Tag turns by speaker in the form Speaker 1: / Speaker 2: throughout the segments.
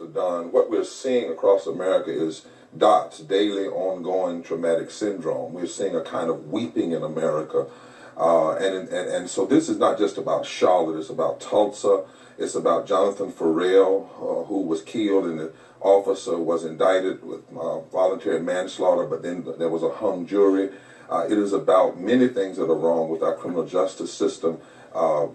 Speaker 1: Don, what we're seeing across America is DOTS, daily ongoing traumatic syndrome. We're seeing a kind of weeping in America. And so this is not just about Charlotte, it's about Tulsa, it's about Jonathan Farrell, who was killed, and the officer was indicted with voluntary manslaughter, but then there was a hung jury. It is about many things that are wrong with our criminal justice system.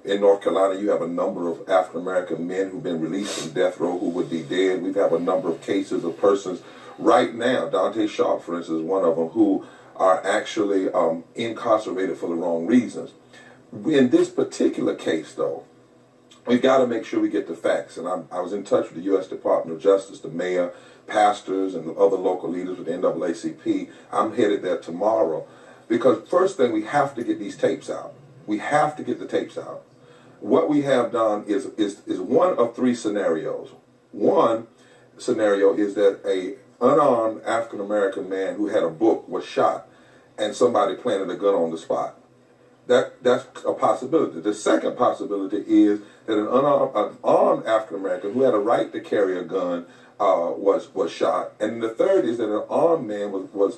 Speaker 1: In North Carolina, you have a number of African-American men who've been released from death row who would be dead. We have a number of cases of persons right now, Dante Sharp, for instance, is one of them, who are actually incarcerated for the wrong reasons. In this particular case, though, we've got to make sure we get the facts. And I was in touch with the U.S. Department of Justice, the mayor, pastors, and other local leaders with the NAACP. I'm headed there tomorrow because first thing, we have to get these tapes out. We have to get the tapes out. What we have done is one of three scenarios. One scenario is that a unarmed African-American man who had a book was shot and somebody planted a gun on the spot. That's a possibility. The second possibility is that an armed African-American who had a right to carry a gun was shot. And the third is that an armed man was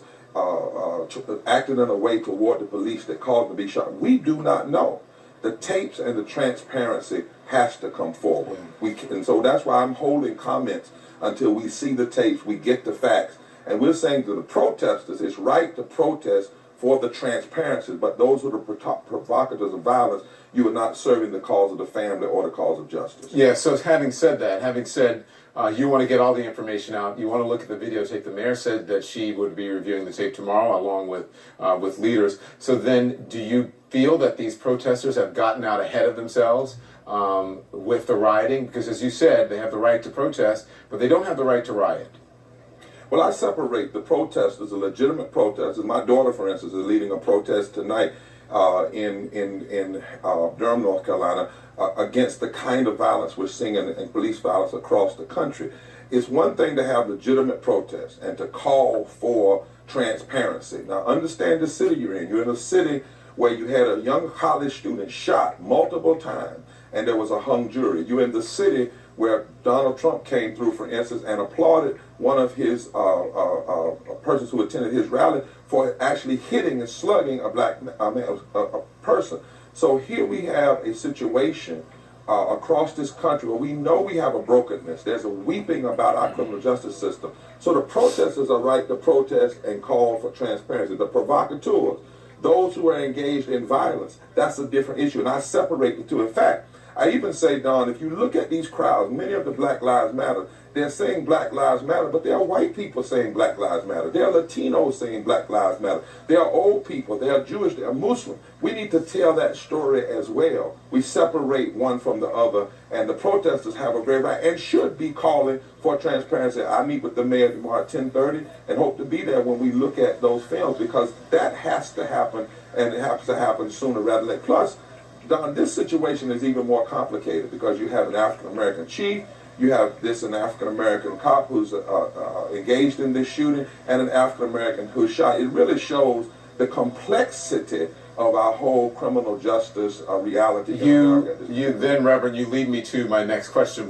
Speaker 1: acted in a way toward the police that caused him to be shot. We do not know. The tapes and the transparency has to come forward. And so that's why I'm holding comments until we see the tapes, we get the facts. And we're saying to the protesters, it's right to protest for the transparency, but those who are the provocateurs of violence, you are not serving the cause of the family or the cause of justice.
Speaker 2: Yeah, so having said that, you want to get all the information out, you want to look at the videotape. The mayor said that she would be reviewing the tape tomorrow along with leaders. So then do you feel that these protesters have gotten out ahead of themselves with the rioting? Because as you said, they have the right to protest, but they don't have the right to riot.
Speaker 1: Well, I separate the protesters, the legitimate protesters. My daughter, for instance, is leading a protest tonight in Durham, North Carolina, against the kind of violence we're seeing in police violence across the country. It's one thing to have legitimate protests and to call for transparency. Now, understand the city you're in. You're in a city where you had a young college student shot multiple times, and there was a hung jury. You're in the city where Donald Trump came through, for instance, and applauded one of his persons who attended his rally for actually hitting and slugging a person. So here we have a situation across this country where we know we have a brokenness. There's a weeping about our criminal justice system. So the protesters are right to protest and call for transparency. The provocateurs, those who are engaged in violence, that's a different issue. And I separate the two. In fact, I even say, Don, if you look at these crowds, many of the Black Lives Matter, they're saying Black Lives Matter, but there are white people saying Black Lives Matter. There are Latinos saying Black Lives Matter. There are old people. There are Jewish. There are Muslim. We need to tell that story as well. We separate one from the other, and the protesters have a very right and should be calling for transparency. I meet with the mayor tomorrow at 10:30 and hope to be there when we look at those films, because that has to happen, and it has to happen sooner rather than later. Plus, Don, this situation is even more complicated because you have an African-American chief, you have an African-American cop who's engaged in this shooting, and an African-American who's shot. It really shows the complexity of our whole criminal justice reality.
Speaker 2: You then, Reverend, you lead me to my next question.